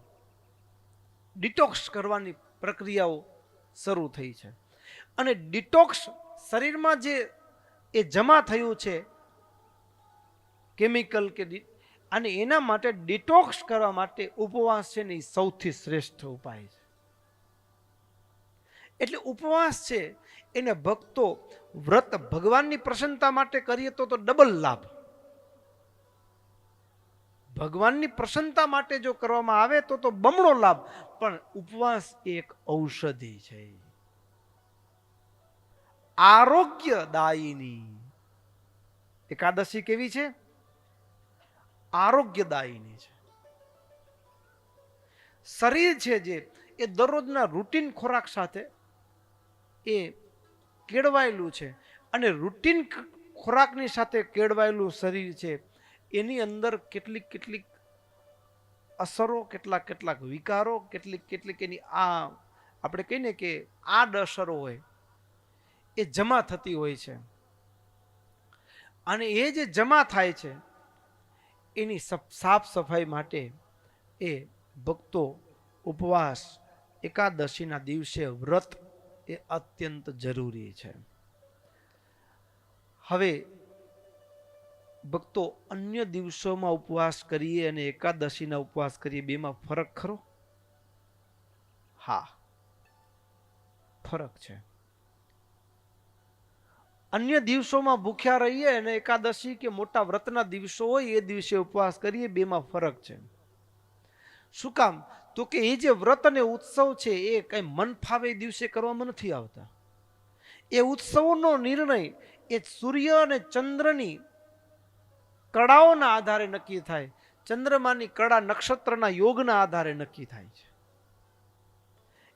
ડિટોક્સ કરવાની પ્રક્રિયાઓ શરૂ થઈ છે. અને ડિટોક્સ શરીરમાં જે એ જમા થયું છે કેમિકલ કે, અને એના માટે ડિટોક્સ કરવા માટે ઉપવાસ છે ને એ સૌથી શ્રેષ્ઠ ઉપાય છે. એટલે ઉપવાસ છે એને ભક્તો વ્રત ભગવાનની પ્રસન્નતા માટે કરીએ તો ડબલ લાભ, ભગવાનની પ્રસન્નતા માટે જો કરવામાં આવે તો બમણો લાભ. પણ ઉપવાસ એક ઔષધિ છે, આરોગ્યદાયીની. એકાદશી કેવી છે? આરોગ્યદાયીની છે. શરીર છે જે એ દરરોજના રૂટીન ખોરાક સાથે એ કેળવાયેલું છે, અને રૂટીન ખોરાકની સાથે કેળવાયેલું શરીર છે એની અંદર કેટલીક અસરો, કેટલાક વિકારો, કેટલીક એની આ આપણે કહીને કે આડ અસરો હોય એ જમા થતી હોય છે. અને એ જે જમા થાય છે એની સાફ સફાઈ માટે એ ભક્તો ઉપવાસ એકાદશીના દિવસે વ્રત એ અત્યંત જરૂરી છે. હવે ભક્તો અન્ય દિવસોમાં ઉપવાસ કરીએ અને એકાદશીના ઉપવાસ કરીએ, બેમાં ફરક ખરો? હા, ફરક છે. અન્ય દિવસોમાં ભૂખ્યા રહીએ અને એકાદશી કે મોટા વ્રતના દિવસો હોય એ દિવસે ઉપવાસ કરીએ, બેમાં ફરક છે. શું કામ? તો કે એ જે વ્રત અને ઉત્સવ છે એ કઈ મન ફાવે એ દિવસે કરવામાં નથી આવતા. એ ઉત્સવનો નિર્ણય એ સૂર્ય અને ચંદ્રની કળાઓના આધારે નક્કી થાય, ચંદ્રમાની કળા નક્ષત્રના યોગના આધારે નક્કી થાય છે.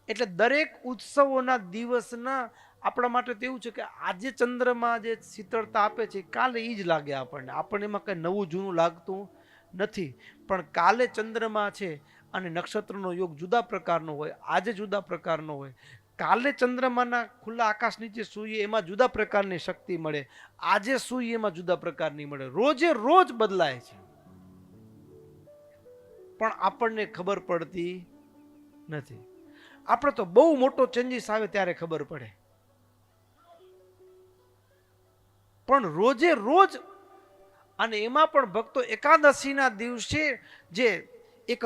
એટલે દરેક ઉત્સવોના દિવસના આપણા માટે તો એવું છે કે આજે ચંદ્રમાં જે શીતળતા આપે છે કાલે એ જ લાગે આપણને એમાં કંઈ નવું જૂનું લાગતું નથી. પણ કાલે ચંદ્રમાં છે અને નક્ષત્રનો યોગ જુદા પ્રકારનો હોય, આજે જુદા પ્રકારનો હોય. કાલે ચંદ્રમાના ખુલ્લા આકાશ નીચે સૂઈએ એમાં જુદા પ્રકારની શક્તિ મળે, આજે સૂઈએ એમાં જુદા પ્રકારની મળે. રોજે રોજ બદલાય છે, પણ આપણને ખબર પડતી નથી. આપણે તો બહુ મોટો ચેન્જીસ આવે ત્યારે ખબર પડે, પણ રોજે રોજ. અને એમાં પણ ભક્તો એકાદશીના દિવસે જે એક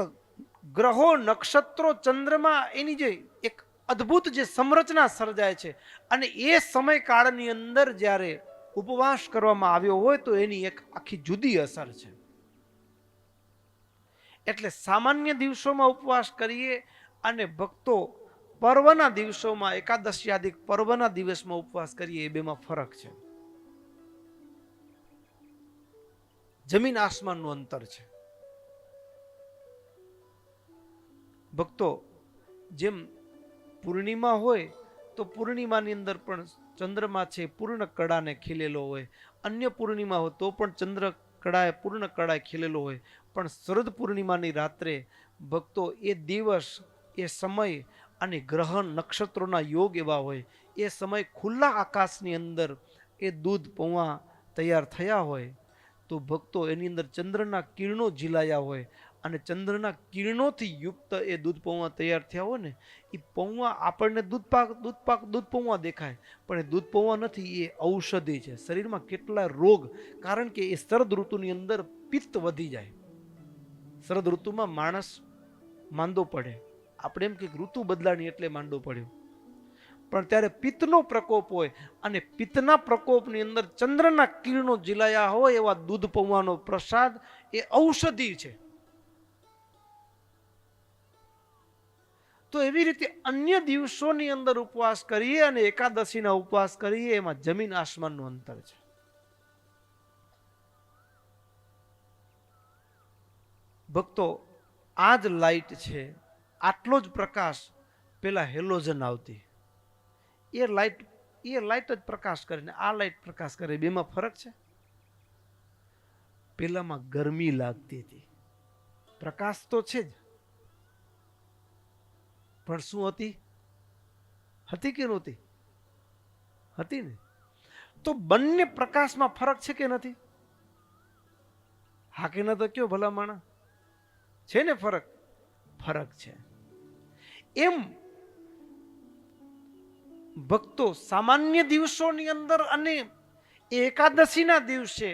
ગ્રહો, નક્ષત્રો, ચંદ્રમા એની જે એક અદ્ભુત જે સંરચના સર્જાય છે, અને એ સમયકાળની અંદર જ્યારે ઉપવાસ કરવામાં આવ્યો હોય તો એની એક આખી જુદી અસર છે. એટલે સામાન્ય દિવસોમાં ઉપવાસ કરીએ અને ભક્તો પર્વના દિવસોમાં, એકાદશી આદિ પર્વના દિવસમાં ઉપવાસ કરીએ, એ બેમાં ફરક છે. જમીન આસમાનનું અંતર છે. ભક્તો, જેમ પૂર્ણિમા હોય તો પૂર્ણિમાની અંદર પણ ચંદ્રમા છે પૂર્ણ કળાને ખીલેલો હોય, અન્ય પૂર્ણિમા હોય તો પણ ચંદ્ર કળાએ પૂર્ણ કળાએ ખીલેલો હોય. પણ શરદ પૂર્ણિમાની રાત્રે ભક્તો એ દિવસ, એ સમય અને ગ્રહણ નક્ષત્રોના યોગ એવા હોય, એ સમય ખુલ્લા આકાશની અંદર એ દૂધ પૌવા તૈયાર થયા હોય તો ભક્તો એની અંદર ચંદ્રના કિરણો ઝીલાયા હોય, અને ચંદ્રના કિરણોથી યુક્ત એ દૂધ પૌવા તૈયાર થયા હોય ને, એ પૌવા આપણને દૂધ પૌવા દેખાય, પણ એ દૂધ પૌવા નથી, એ ઔષધિ છે. શરીરમાં કેટલા રોગ, કારણ કે એ શરદ ઋતુની અંદર પિત્ત વધી જાય. શરદ ઋતુમાં માણસ માંદો પડે, આપણે એમ કે ઋતુ બદલાણી એટલે માંદો પડ્યો, પણ ત્યારે પિત્તનો પ્રકોપ હોય, અને પિત્તના પ્રકોપની અંદર ચંદ્રના કિરણો ઝીલાયા હોય એવા દૂધ પૌવાનો પ્રસાદ એ ઔષધિ છે. તો એવી રીતે અન્ય દિવસોની અંદર ઉપવાસ કરીએ અને એકાદશીના ઉપવાસ કરીએ, એમાં જમીન આસમાનનું અંતર છે. ભક્તો, આ જ લાઇટ છે, આટલો જ પ્રકાશ પેલા હેલોજન આવતી, એ લાઇટ જ પ્રકાશ કરે ને આ લાઇટ પ્રકાશ કરે, બેમાં ફરક છે. પેલામાં ગરમી લાગતી હતી, પ્રકાશ તો છે જ, પણ શું હતી કે નહોતી? હતી ને. તો બંને પ્રકાશમાં ફરક છે કે નથી? હા કે ન તો કયો ભલા માણા, છે ને ફરક છે. એમ ભક્તો સામાન્ય દિવસોની અંદર અને એકાદશીના દિવસે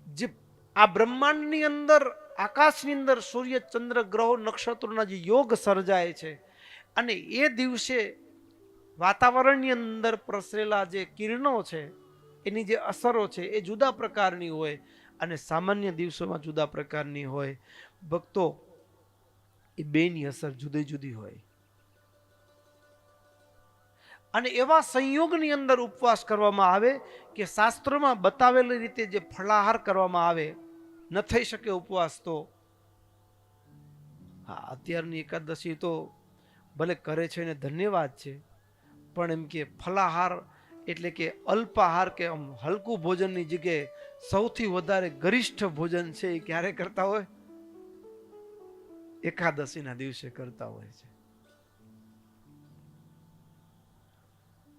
જે આ બ્રહ્માંડની અંદર, આકાશની અંદર સૂર્ય, ચંદ્ર, ગ્રહો, નક્ષત્રોના જે યોગ સર્જાય છે, અને એ દિવસે વાતાવરણની અંદર પ્રસરેલા જે કિરણો છે, એની જે અસરો છે એ જુદા પ્રકારની હોય અને સામાન્ય દિવસોમાં જુદા પ્રકારની હોય. ભક્તો, એ બેની અસર જુદી જુદી હોય. અને એવા સંયોગની અંદર ઉપવાસ કરવામાં આવે કે શાસ્ત્રોમાં બતાવેલી રીતે જે ફળાહાર કરવામાં આવે, ન થઈ શકે ઉપવાસ તો હા, અત્યારની એકાદશી તો ભલે કરે છે ને ધન્યવાદ છે, પણ એમ કે ફલાહાર એટલે કે અલ્પાહાર કે આમ હલકું ભોજનની જગ્યાએ સૌથી વધારે ગરિષ્ઠ ભોજન છે એ ક્યારે કરતા હોય? એકાદશીના દિવસે કરતા હોય છે.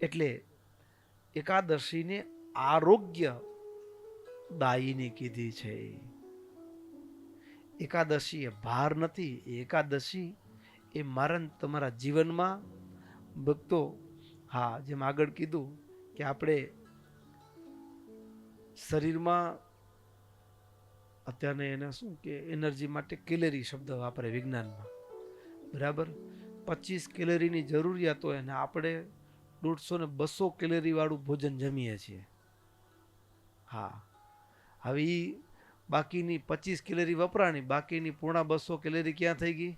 એટલે એકાદશીને આરોગ્ય દાયીની કીધી છે. એકાદશી એ ભાર નથી, એકાદશી એ મારા તમારા જીવનમાં ભક્તો, હા, જેમ આગળ કીધું કે આપણે શરીરમાં અત્યારને એને શું કે એનર્જી માટે કેલેરી શબ્દ વાપરે વિજ્ઞાનમાં, બરાબર. 25 કેલેરીની જરૂરિયાત હોય અને આપણે 150 ને 200 કેલેરી વાળું ભોજન જમીએ છીએ. હા, હવે એ બાકીની 25 કેલેરી વપરાણી, બાકીની પૂર્ણા 200 કેલેરી ક્યાં થઈ ગઈ?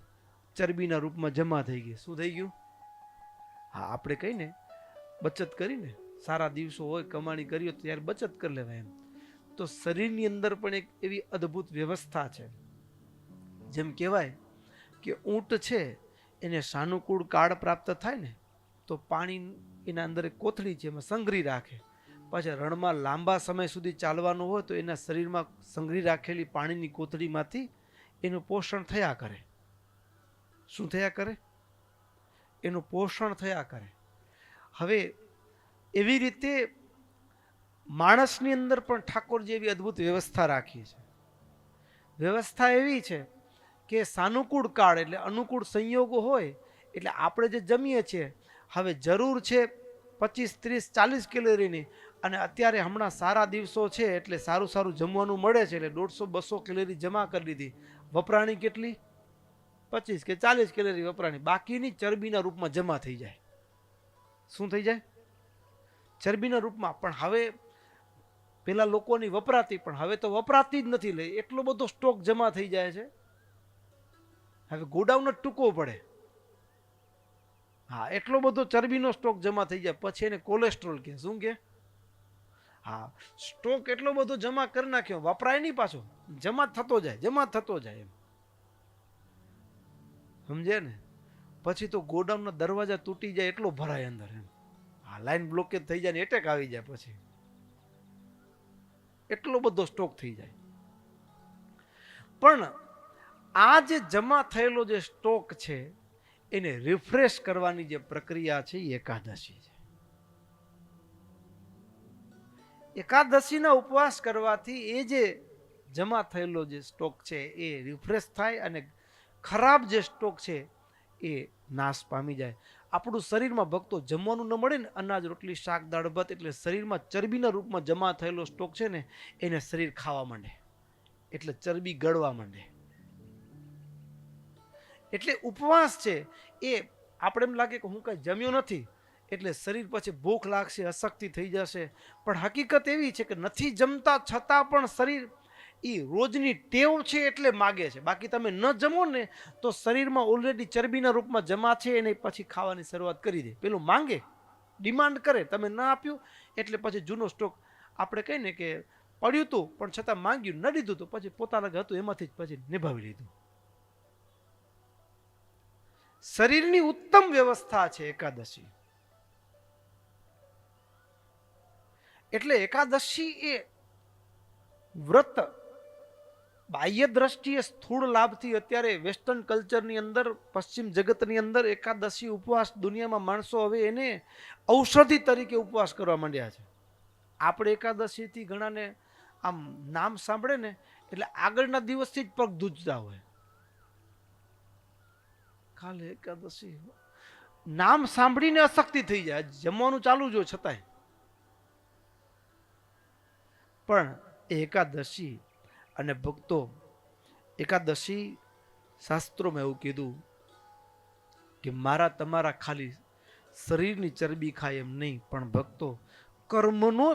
ચરબીના રૂપમાં જમા થઈ ગઈ. શું થઈ ગયું? હા, આપણે કહીને બચત કરીને, સારા દિવસો હોય, કમાણી કરી હોય ત્યારે બચત કરી લેવાય એમ. તો શરીરની અંદર પણ એક એવી અદ્ભુત વ્યવસ્થા છે. જેમ કહેવાય કે ઊંટ છે એને સાનુકૂળ કાળ પ્રાપ્ત થાય ને તો પાણી એના અંદર એક કોથળી છે એમાં સંગ્રહી રાખે. પાછા રણમાં લાંબા સમય સુધી ચાલવાનું હોય તો એના શરીરમાં સંગ્રહી રાખેલી પાણીની કોથળીમાંથી એનું પોષણ થયા કરે. શું થયા કરે? એનું પોષણ થયા કરે. હવે એવી રીતે માણસની અંદર પણ ઠાકોરજી એવી અદ્ભુત વ્યવસ્થા રાખી છે. વ્યવસ્થા એવી છે કે સાનુકૂળ કાળ એટલે અનુકૂળ સંયોગો હોય એટલે આપણે જે જમીએ છીએ, હવે જરૂર છે 25, 30, 40 કેલેરીની, અને અત્યારે હમણાં સારા દિવસો છે એટલે સારું સારું જમવાનું મળે છે એટલે 150-200 કેલેરી જમા કરી દીધી. વપરાણી કેટલી? 25 કે 40 કેલેરી વપરાણી, બાકીની ચરબીના રૂપમાં જમા થઈ જાય. શું થઈ જાય? ચરબીના રૂપમાં. પણ હવે પેલા લોકોની વપરાતી, પણ હવે તો વપરાતી જ નથી. લે એટલો બધો સ્ટોક જમા થઈ જાય છે, હવે ગોડાઉન જ ટૂંકો પડે. હા, એટલો બધો ચરબીનો સ્ટોક જમા થઈ જાય, પછી એને કોલેસ્ટ્રોલ કે શું કે? હા, સ્ટોક એટલો બધો જમા કરી નાખ્યો, વપરાય નહીં પાછો, જમા થતો જાય એમ. સમજે ને? પછી તો ગોડાઉનના દરવાજા તૂટી જાય એટલો ભરાય અંદર એમ. હા, લાઈન બ્લોકેજ થઈ જાય ને એટેક આવી જાય, પછી એટલો બધો સ્ટોક થઈ જાય. પણ આ જે જમા થયેલો જે સ્ટોક છે એને રિફ્રેશ કરવાની જે પ્રક્રિયા છે એ એકાદશી છે. એકાદશીના ઉપવાસ કરવાથી એ જે જમા થયેલો જે સ્ટોક છે એ રિફ્રેશ થાય અને ખરાબ જે સ્ટોક છે એ નાશ પામી જાય. આપણું શરીરમાં ભક્તો જમવાનું ન મળે ને, અનાજ, રોટલી, શાક, દાળ, ભાત, એટલે શરીરમાં ચરબીના રૂપમાં જમા થયેલો સ્ટોક છે ને એને શરીર ખાવા માંડે, એટલે ચરબી ગળવા માંડે. એટલે ઉપવાસ છે એ આપણે એમ લાગે કે હું કઈ જમ્યો નથી એટલે શરીર પછી ભૂખ લાગશે, અશક્તિ થઈ જશે, પણ હકીકત એવી છે કે નથી જમતા છતાં પણ શરીર એ રોજની ટેવ છે એટલે માગે છે. બાકી તમે ન જમો ને તો શરીરમાં ઓલરેડી ચરબીના રૂપમાં જમા છે એને પછી ખાવાની શરૂઆત કરી દે. પેલું માંગે, ડિમાન્ડ કરે, તમે ન આપ્યું એટલે પછી જૂનો સ્ટોક આપણે કહીએ ને કે પડ્યું હતું પણ છતાં માંગ્યું, ન દીધું તો પછી પોતાના હતું એમાંથી જ પછી નિભાવી લીધું. શરીરની ઉત્તમ વ્યવસ્થા છે એકાદશી. એટલે એકાદશી એ વ્રત બાહ્ય દ્રષ્ટિએ સ્થૂળ લાભથી અત્યારે વેસ્ટર્ન કલ્ચરની અંદર, પશ્ચિમ જગતની અંદર એકાદશી ઉપવાસ દુનિયામાં માણસો હવે એને ઔષધિ તરીકે ઉપવાસ કરવા માંડ્યા છે. આપણે એકાદશીથી ઘણાને આમ નામ સાંભળે ને એટલે આગળના દિવસથી જ પગ ધૂજતા હોય. કાલે એકાદશી નામ સાંભળીને અશક્તિ થઈ જાય, જમવાનું ચાલુ જો છતાંય. પણ એકાદશી અને ભક્તો, એકાદશી શાસ્ત્રોમાં એવું કીધું કે મારા તમારા ખાલી શરીરની ચરબી ખાય એમ નહીં, પણ ભક્તો કર્મનો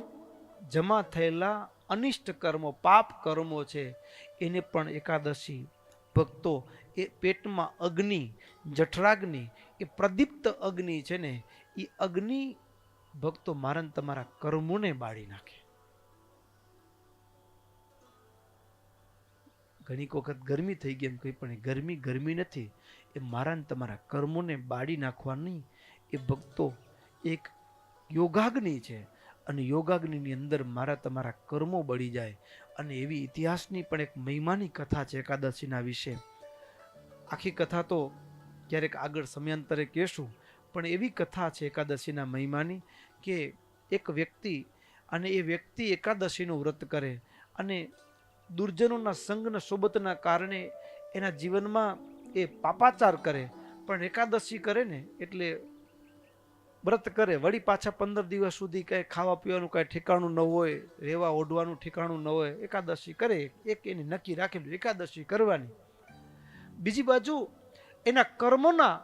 જમા થયેલા અનિષ્ટ કર્મો, પાપ કર્મો છે એને પણ એકાદશી ભક્તો એ પેટમાં અગ્નિ, જઠરાગ્નિ, એ પ્રદીપ્ત અગ્નિ છે ને, એ અગ્નિ ભક્તો મારા ને તમારા કર્મોને બાળી નાખે. ઘણી વખત ગરમી થઈ ગઈ એમ કંઈ, પણ એ ગરમી નથી, એ મારા ને તમારા કર્મોને બાળી નાખવાની એ ભક્તો એક યોગાગ્નિ છે. અને યોગાગ્નિની અંદર મારા તમારા કર્મો બળી જાય. અને એવી ઇતિહાસની પણ એક મહિમાની કથા છે એકાદશીના વિશે. આખી કથા તો ક્યારેક આગળ સમયાંતરે કહેશું, પણ એવી કથા છે એકાદશીના મહિમાની કે એક વ્યક્તિ, અને એ વ્યક્તિ એકાદશીનું વ્રત કરે અને દુર્જનોના સંગના સોબતના કારણે એના જીવનમાં એ પાપાચાર કરે, પણ એકાદશી કરે ને એટલે વ્રત કરે, વળી પાછા 15 દિવસ સુધી કંઈ ખાવા પીવાનું કાંઈ ઠેકાણું ન હોય, રહેવા ઓઢવાનું ઠેકાણું ન હોય, એકાદશી કરે. એક એની નક્કી રાખેલું એકાદશી કરવાની. બીજી બાજુ એના કર્મના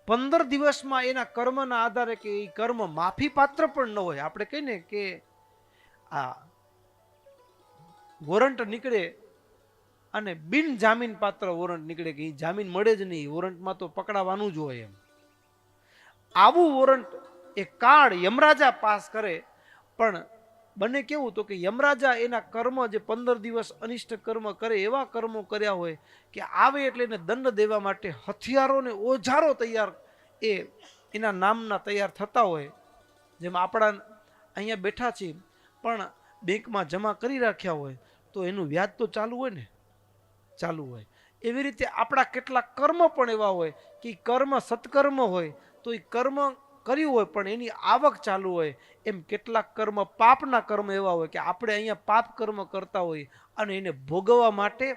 15 દિવસમાં એના કર્મના આધારે કે એ કર્મ માફી પાત્ર પણ ન હોય. આપણે કહીને કે આ વોરંટ નીકળે અને બિન જામીન પાત્ર વોરંટ નીકળે કે એ જામીન મળે જ નહીં, વોરંટમાં તો પકડાવાનું જ હોય એમ. આવું વોરંટ એ કાર્ડ યમરાજા પાસ કરે. પણ બને કેવું તો કે યમરાજા એના કર્મ જે 15 દિવસ અનિષ્ટ કર્મ કરે, એવા કર્મો કર્યા હોય કે આવે એટલે એને દંડ દેવા માટે હથિયારો ને ઓજારો તૈયાર એ એના નામના તૈયાર થતા હોય. જેમ આપણા અહીંયા બેઠા છીએ પણ બેંકમાં જમા કરી રાખ્યા હોય તો એનું વ્યાજ તો ચાલુ હોય ને, ચાલુ હોય. એવી રીતે આપણા કેટલાક કર્મ પણ એવા હોય કે કર્મ સત્કર્મ હોય તો એ કર્મ કર્યું હોય પણ એની આવક ચાલુ હોય. એમ કેટલાક કર્મ પાપના કર્મ એવા હોય કે આપણે અહીંયા પાપ કર્મ કરતા હોય અને એને ભોગવવા માટે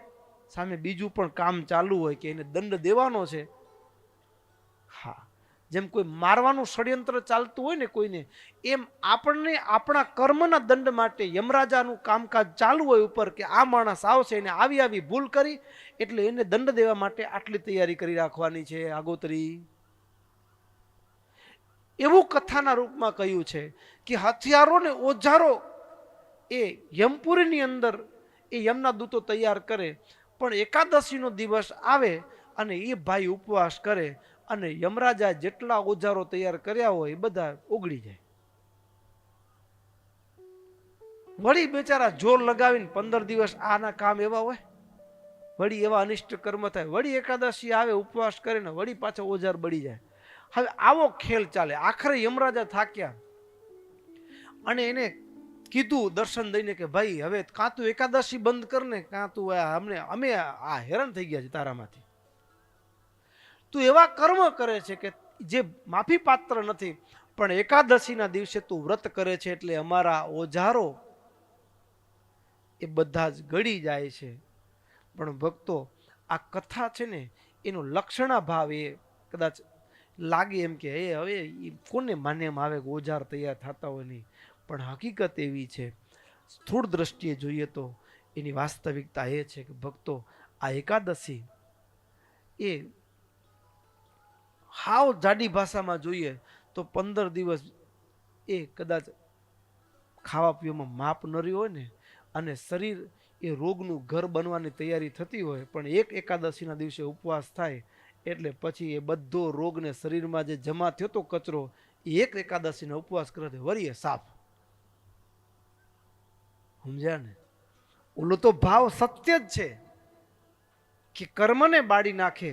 સામે બીજું પણ કામ ચાલુ હોય કે એને દંડ દેવાનો છે. હા, જેમ કોઈ મારવાનું ષડયંત્ર ચાલતું હોય ને કોઈને, એમ આપણને આપણા કર્મના દંડ માટે યમરાજાનું કામકાજ ચાલુ હોય ઉપર કે આ માણસ આવશે એને આવી ભૂલ કરી એટલે એને દંડ દેવા માટે આટલી તૈયારી કરી રાખવાની છે આગોતરી. એવું કથાના રૂપમાં કહ્યું છે કે હથિયારો ને ઓજારો એ યમપુરીની અંદર એ યમના દૂતો તૈયાર કરે. પણ એકાદશીનો દિવસ આવે અને એ ભાઈ ઉપવાસ કરે અને યમરાજા જેટલા ઓજારો તૈયાર કર્યા હોય એ બધા ઓગળી જાય. વળી બેચારા જોર લગાવીને 15 દિવસ આના કામ એવા હોય, વળી એવા અનિષ્ટ કર્મ થાય, વળી એકાદશી આવે ઉપવાસ કરે ને વળી પાછા ઓજાર બળી જાય. હવે આવો ખેલ ચાલે. આખરે યમરાજા થાક્યા અને એને કીધું દર્શન દઈને કે ભાઈ હવે કાં તું એકાદશી બંધ કર ને કાં તું અમે આ હેરાન થઈ ગયા છે તારામાંથી. તું એવા કર્મ કરે છે કે જે માફી પાત્ર નથી, પણ એકાદશીના દિવસે તું વ્રત કરે છે એટલે અમારા ઓજારો એ બધા જ ગળી જાય છે. પણ ભક્તો આ કથા છે ને એનો લક્ષણા ભાવ એ કદાચ લાગે એમ કે હવે કોને માને એમ આવે કે ઓજાર તૈયાર થતા હોય નહીં, પણ હકીકત એવી છે. સ્થૂળ દ્રષ્ટિએ જોઈએ તો એની વાસ્તવિકતા એ છે કે ભક્તો આ એકાદશી એ હાવ જાડી ભાષામાં જોઈએ તો 15 દિવસ એ કદાચ ખાવા પીવામાં માપ ન રહ્યું હોય ને અને શરીર એ રોગનું ઘર બનવાની તૈયારી થતી હોય, પણ એક એકાદશીના દિવસે ઉપવાસ થાય એટલે પછી એ બધો રોગને શરીરમાં જે જમા થયો તો કચરો એ એક એકાદશીનો ઉપવાસ કરે વરીએ સાફ. સમજ્યા ને? ઓલો તો ભાવ સત્ય જ છે કે કર્મને બાળી નાખે